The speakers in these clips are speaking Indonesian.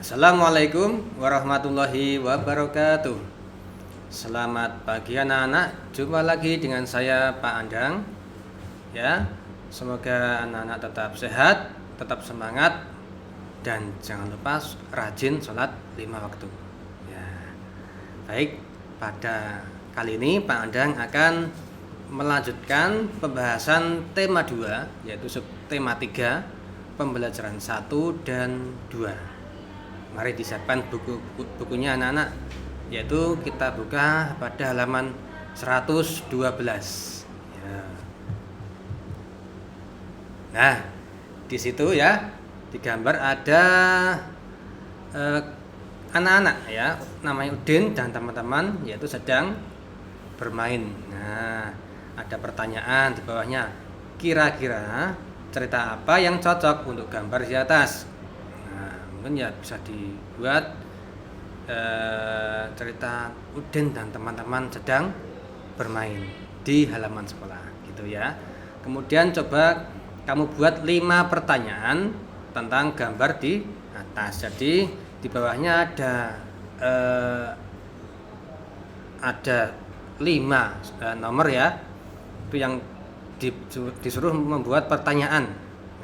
Assalamualaikum warahmatullahi wabarakatuh. Selamat pagi anak-anak. Jumpa lagi dengan saya Pak Andang. Ya, semoga anak-anak tetap sehat, tetap semangat, dan jangan lupa rajin sholat 5 waktu. Ya, baik. Pada kali ini Pak Andang akan melanjutkan pembahasan tema 2, yaitu subtema 3, pembelajaran 1 dan 2. Mari disiapkan bukunya anak-anak, yaitu kita buka pada halaman 112. Ya. Nah, di situ ya digambar ada anak-anak ya, namanya Udin dan teman-teman, yaitu sedang bermain. Nah, ada pertanyaan di bawahnya. Kira-kira cerita apa yang cocok untuk gambar di atas? Mungkin ya bisa dibuat cerita Udin dan teman-teman sedang bermain di halaman sekolah gitu ya. Kemudian coba kamu buat 5 pertanyaan tentang gambar di atas. Jadi di bawahnya ada 5 nomor ya, itu yang disuruh membuat pertanyaan.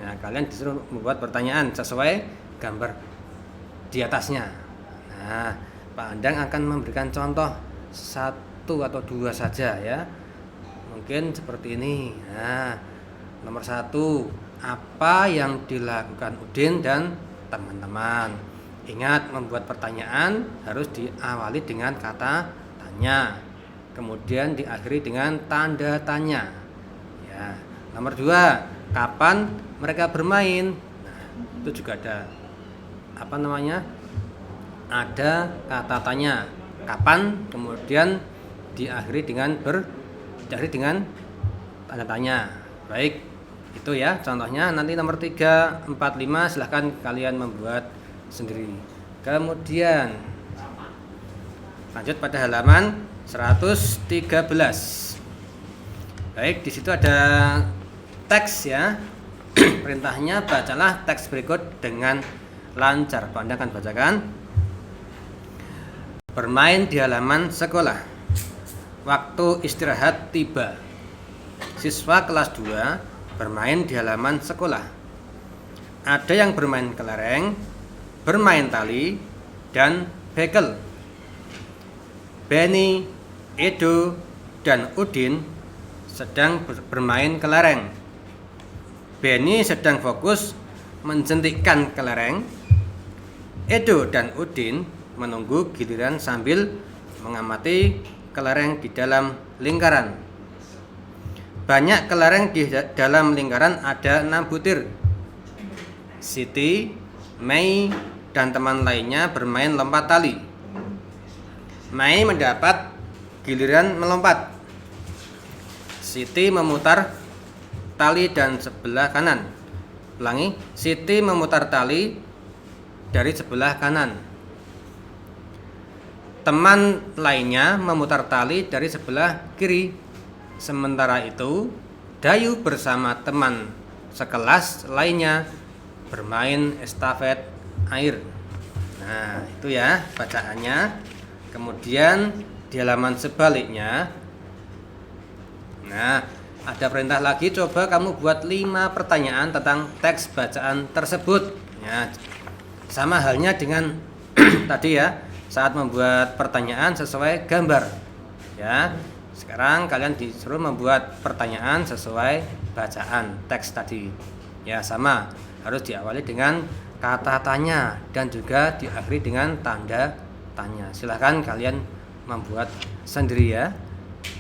Nah, kalian disuruh membuat pertanyaan sesuai gambar di atasnya. Nah, Pak Andang akan memberikan contoh 1 atau 2 saja ya. Mungkin seperti ini. Nah, nomor 1, apa yang dilakukan Udin dan teman-teman? Ingat, membuat pertanyaan harus diawali dengan kata tanya, kemudian diakhiri dengan tanda tanya. Ya. Nomor 2, kapan mereka bermain? Nah, itu juga ada ada kata tanya, kapan, kemudian diakhiri dengan tanda tanya. Baik, itu ya contohnya. Nanti nomor 3, 4, 5 silahkan kalian membuat sendiri. Kemudian lanjut pada halaman 113. Baik, di situ ada teks ya. Perintahnya, bacalah teks berikut dengan lancar. Pak Anda akan bacakan. Bermain di halaman sekolah. Waktu istirahat tiba. Siswa kelas 2 bermain di halaman sekolah. Ada yang bermain kelereng, bermain tali, dan bekel. Benny, Edo, dan Udin sedang bermain kelereng. Benny sedang fokus menjentikkan kelereng. Edo dan Udin menunggu giliran sambil mengamati kelereng di dalam lingkaran. Banyak kelereng di dalam lingkaran, ada 6 butir. Siti, Mei, dan teman lainnya bermain lompat tali. Mei mendapat giliran melompat. Siti memutar tali dan sebelah kanan. Ulangi, Siti memutar tali dari sebelah kanan. Teman lainnya memutar tali dari sebelah kiri. Sementara itu, Dayu bersama teman sekelas lainnya bermain estafet air. Nah, itu ya bacaannya. Kemudian di halaman sebaliknya, nah, ada perintah lagi. Coba kamu buat 5 pertanyaan tentang teks bacaan tersebut ya. Sama halnya dengan tadi ya, saat membuat pertanyaan sesuai gambar ya. Sekarang kalian disuruh membuat pertanyaan sesuai bacaan teks tadi ya. Sama, harus diawali dengan kata tanya dan juga diakhiri dengan tanda tanya. Silahkan kalian membuat sendiri ya,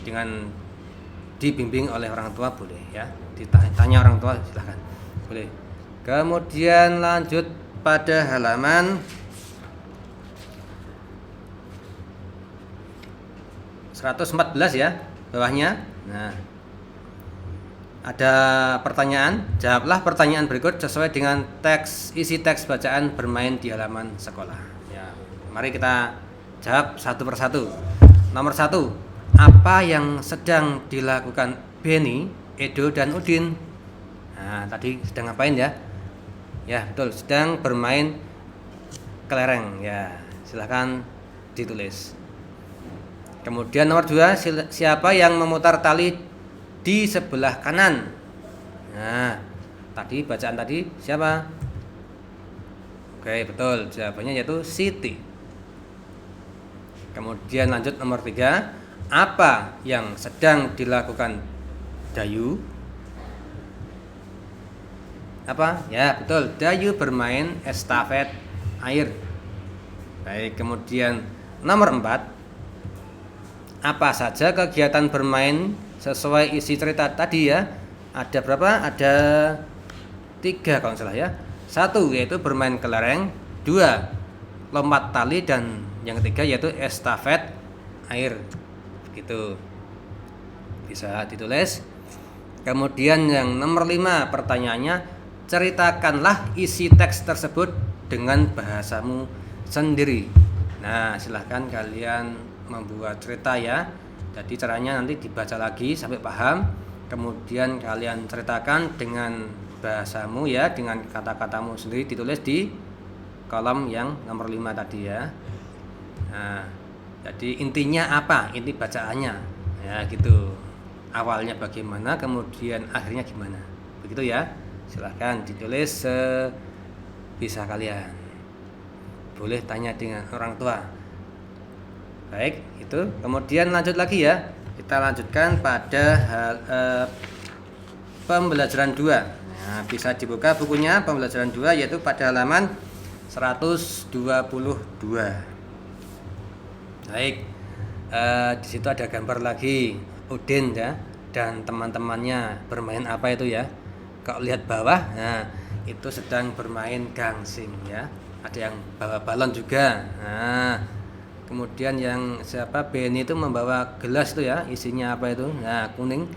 dengan dibimbing oleh orang tua boleh ya, ditanya orang tua silahkan boleh. Kemudian lanjut pada halaman 114 ya, bawahnya. Nah, ada pertanyaan. Jawablah pertanyaan berikut sesuai dengan isi teks bacaan bermain di halaman sekolah ya. Mari kita jawab satu persatu. Nomor 1, apa yang sedang dilakukan Benny, Edo, dan Udin? Nah, tadi sedang ngapain ya? Ya, betul, sedang bermain kelereng ya. Silahkan ditulis. Kemudian nomor 2, siapa yang memutar tali di sebelah kanan? Nah, tadi bacaan tadi siapa? Oke, betul. Jawabannya yaitu Siti. Kemudian lanjut nomor 3, apa yang sedang dilakukan Dayu? Apa? Ya, betul. Dayu bermain estafet air. Baik, kemudian nomor 4, apa saja kegiatan bermain sesuai isi cerita tadi ya? Ada berapa? Ada 3 kalau salah ya. 1 yaitu bermain kelereng, 2 lompat tali, dan yang ketiga yaitu estafet air. Begitu. Bisa ditulis. Kemudian yang nomor 5 pertanyaannya, ceritakanlah isi teks tersebut dengan bahasamu sendiri. Nah, silahkan kalian membuat cerita ya. Jadi caranya nanti dibaca lagi sampai paham, kemudian kalian ceritakan dengan bahasamu ya, dengan kata-katamu sendiri, ditulis di kolom yang nomor 5 tadi ya. Nah, jadi intinya apa? Inti bacaannya ya gitu. Awalnya bagaimana, kemudian akhirnya gimana. Begitu ya. Silahkan ditulis sebisa kalian. Boleh tanya dengan orang tua. Baik, itu. Kemudian lanjut lagi ya. Kita lanjutkan pada pembelajaran 2. Nah, bisa dibuka bukunya pembelajaran 2 yaitu pada halaman 122. Baik. Di situ ada gambar lagi Udin ya dan teman-temannya bermain apa itu ya. Kalau lihat bawah, nah itu sedang bermain gangsing ya. Ada yang bawa balon juga. Nah, kemudian yang siapa Benny itu membawa gelas itu ya, isinya apa itu? Nah, kuning,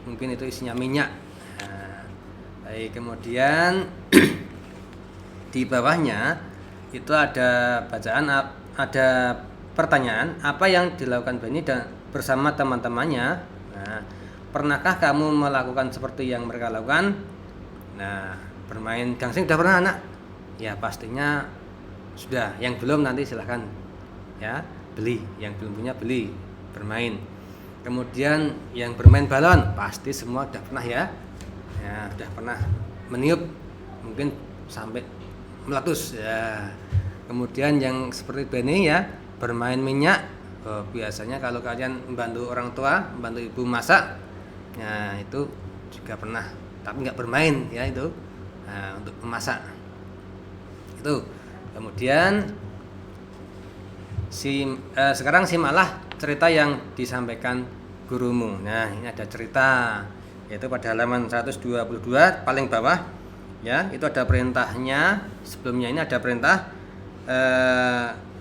mungkin itu isinya minyak. Nah, baik, kemudian di bawahnya itu ada bacaan, ada pertanyaan, apa yang dilakukan Benny dan bersama teman-temannya. Nah, pernahkah kamu melakukan seperti yang mereka lakukan? Nah, bermain gangsing sudah pernah anak? Ya pastinya sudah. Yang belum nanti silahkan ya beli, yang belum punya beli bermain. Kemudian yang bermain balon pasti semua sudah pernah ya, sudah pernah meniup mungkin sampai meletus ya. Kemudian yang seperti Benny ya bermain minyak, biasanya kalau kalian membantu orang tua, membantu ibu masak, nah itu juga pernah, tapi nggak bermain ya itu, untuk memasak itu. Kemudian sekarang simaklah cerita yang disampaikan gurumu. Nah, ini ada cerita yaitu pada halaman 122 paling bawah ya, itu ada perintahnya. Sebelumnya ini ada perintah,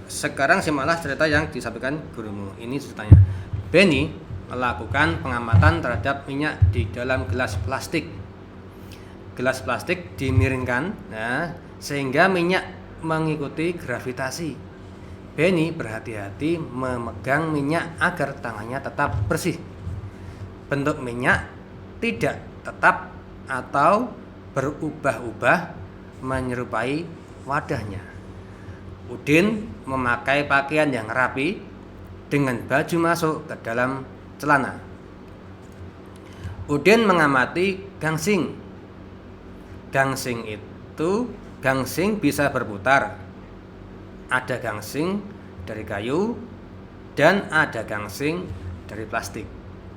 sekarang simaklah cerita yang disampaikan gurumu. Ini ceritanya. Benny melakukan pengamatan terhadap minyak di dalam gelas plastik. Gelas plastik dimiringkan, nah, sehingga minyak mengikuti gravitasi. Benny berhati-hati memegang minyak agar tangannya tetap bersih. Bentuk minyak tidak tetap atau berubah-ubah menyerupai wadahnya. Udin memakai pakaian yang rapi dengan baju masuk ke dalam celana. Udin mengamati gangsing. Gangsing bisa berputar. Ada gangsing dari kayu dan ada gangsing dari plastik.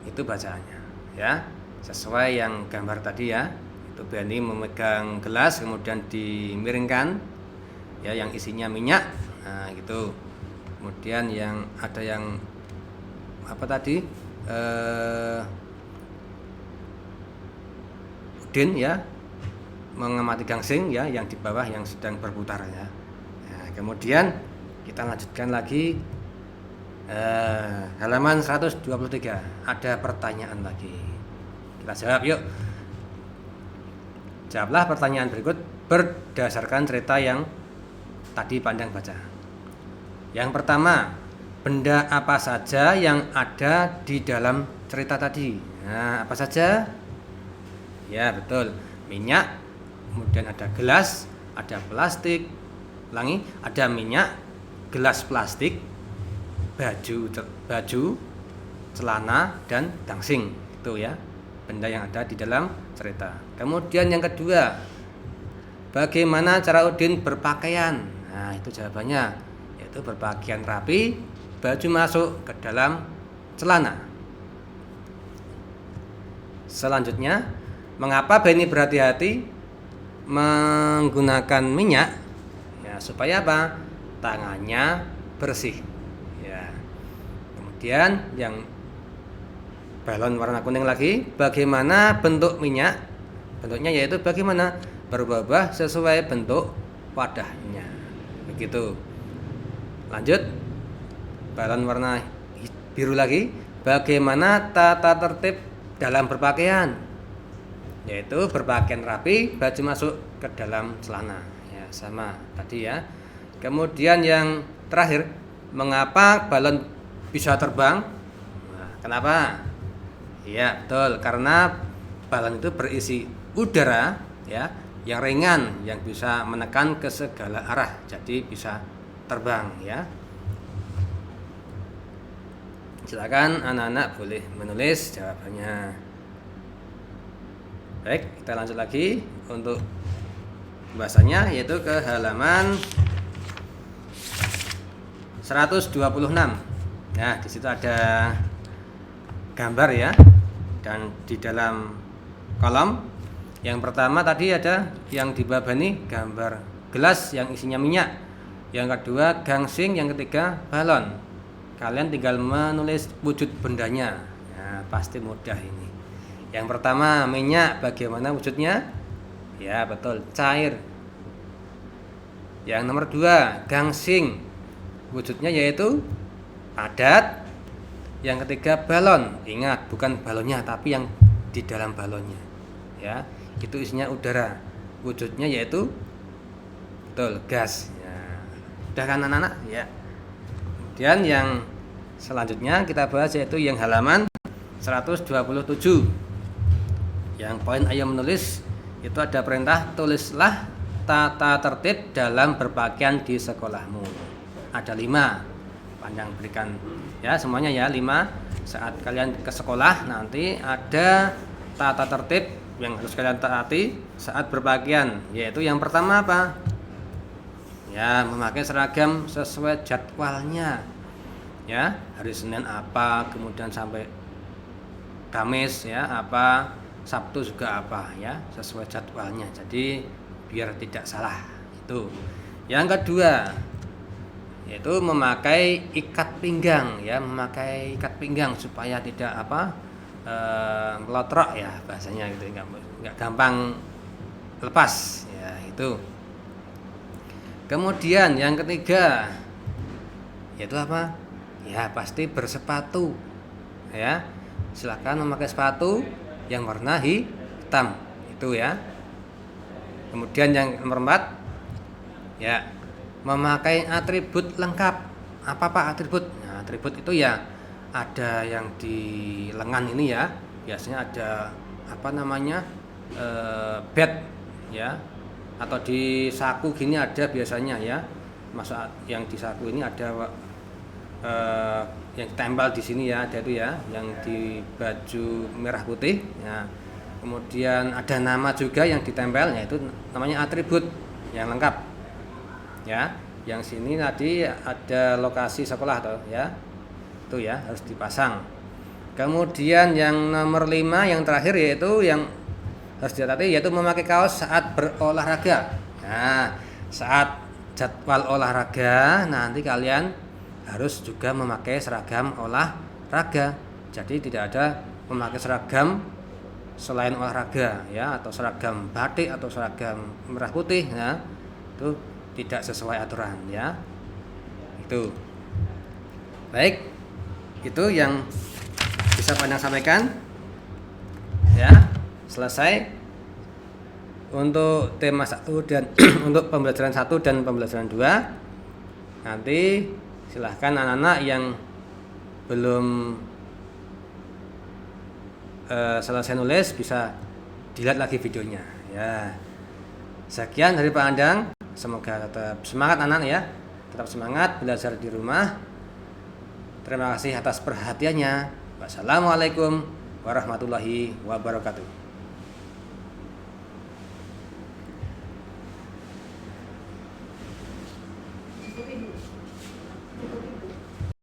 Itu bacaannya ya, sesuai yang gambar tadi ya. Itu Benny memegang gelas kemudian dimiringkan ya, yang isinya minyak. Nah, gitu. Kemudian yang ada yang apa tadi? Udin ya mengamati gangsing ya, yang di bawah yang sedang berputar ya. Nah, kemudian kita lanjutkan lagi halaman 123. Ada pertanyaan lagi. Kita jawab yuk. Jawablah pertanyaan berikut berdasarkan cerita yang tadi pandang baca. Yang pertama, benda apa saja yang ada di dalam cerita tadi? Nah, apa saja? Ya, betul. Minyak, kemudian ada gelas, ada plastik, ulangi, ada minyak, gelas plastik, baju, celana, dan gangsing. Itu ya, benda yang ada di dalam cerita. Kemudian yang kedua, bagaimana cara Udin berpakaian? Nah, itu jawabannya, yaitu berpakaian rapi, baju masuk ke dalam celana. Selanjutnya, mengapa Benny berhati-hati menggunakan minyak? Ya, supaya apa? Tangannya bersih. Ya. Kemudian yang balon warna kuning lagi, bagaimana bentuk minyak? Bentuknya yaitu bagaimana? Berubah sesuai bentuk wadahnya. Begitu. Lanjut, balon warna biru lagi, bagaimana tata tertib dalam berpakaian? Yaitu berpakaian rapi, baju masuk ke dalam celana. Ya, sama tadi ya. Kemudian yang terakhir, mengapa balon bisa terbang? Nah, kenapa? Ya, betul, karena balon itu berisi udara ya, yang ringan, yang bisa menekan ke segala arah, jadi bisa terbang ya. Silakan anak-anak boleh menulis jawabannya. Baik, kita lanjut lagi untuk bahasanya, yaitu ke halaman 126. Nah, di situ ada gambar ya, dan di dalam kolom yang pertama tadi ada yang di bawah ini gambar gelas yang isinya minyak, yang kedua gangsing, yang ketiga balon. Kalian tinggal menulis wujud bendanya ya, pasti mudah ini. Yang pertama minyak, bagaimana wujudnya? Ya betul, cair. Yang nomor 2 gangsing, wujudnya yaitu padat. Yang ketiga balon, ingat bukan balonnya tapi yang di dalam balonnya ya, itu isinya udara, wujudnya yaitu betul gas ya. Udah kan anak-anak ya. Kemudian yang selanjutnya kita bahas yaitu yang halaman 127. Yang poin ayo menulis itu ada perintah, tulislah tata tertib dalam berpakaian di sekolahmu. Ada 5, panjang berikan ya semuanya ya, 5. Saat kalian ke sekolah nanti ada tata tertib yang harus kalian taati saat berpakaian, yaitu yang pertama apa? Ya, memakai seragam sesuai jadwalnya. Ya, hari Senin apa, kemudian sampai Kamis ya apa, Sabtu juga apa ya, sesuai jadwalnya. Jadi biar tidak salah. Itu. Yang kedua, yaitu memakai ikat pinggang ya, memakai ikat pinggang supaya tidak apa ngelotrok ya bahasanya gitu, nggak gampang lepas ya itu. Kemudian yang ketiga yaitu apa? Ya pasti bersepatu ya, silakan memakai sepatu yang warna hitam itu ya. Kemudian yang nomor 4 ya, memakai atribut lengkap. Apa Pak atribut? Nah, atribut itu ya ada yang di lengan ini ya, biasanya ada apa namanya bed ya, atau di saku gini ada biasanya ya. Masa yang di saku ini ada yang tempel di sini ya, ada itu ya, yang di baju merah putih ya. Kemudian ada nama juga yang ditempel, yaitu namanya atribut yang lengkap ya. Yang sini tadi ada lokasi sekolah atau ya, itu ya harus dipasang. Kemudian yang nomor 5 yang terakhir yaitu yang harus dicatat, yaitu memakai kaos saat berolahraga. Nah, saat jadwal olahraga nanti kalian harus juga memakai seragam olahraga. Jadi tidak ada memakai seragam selain olahraga ya, atau seragam batik atau seragam merah putih ya, itu tidak sesuai aturan ya. Itu baik, itu yang bisa Pandang sampaikan ya. Selesai untuk tema 1 dan untuk pembelajaran 1 dan pembelajaran 2. Nanti silahkan anak-anak yang belum selesai nulis bisa dilihat lagi videonya ya. Sekian dari Pak Andang. Semoga tetap semangat anak-anak ya, tetap semangat belajar di rumah. Terima kasih atas perhatiannya. Wassalamualaikum warahmatullahi wabarakatuh.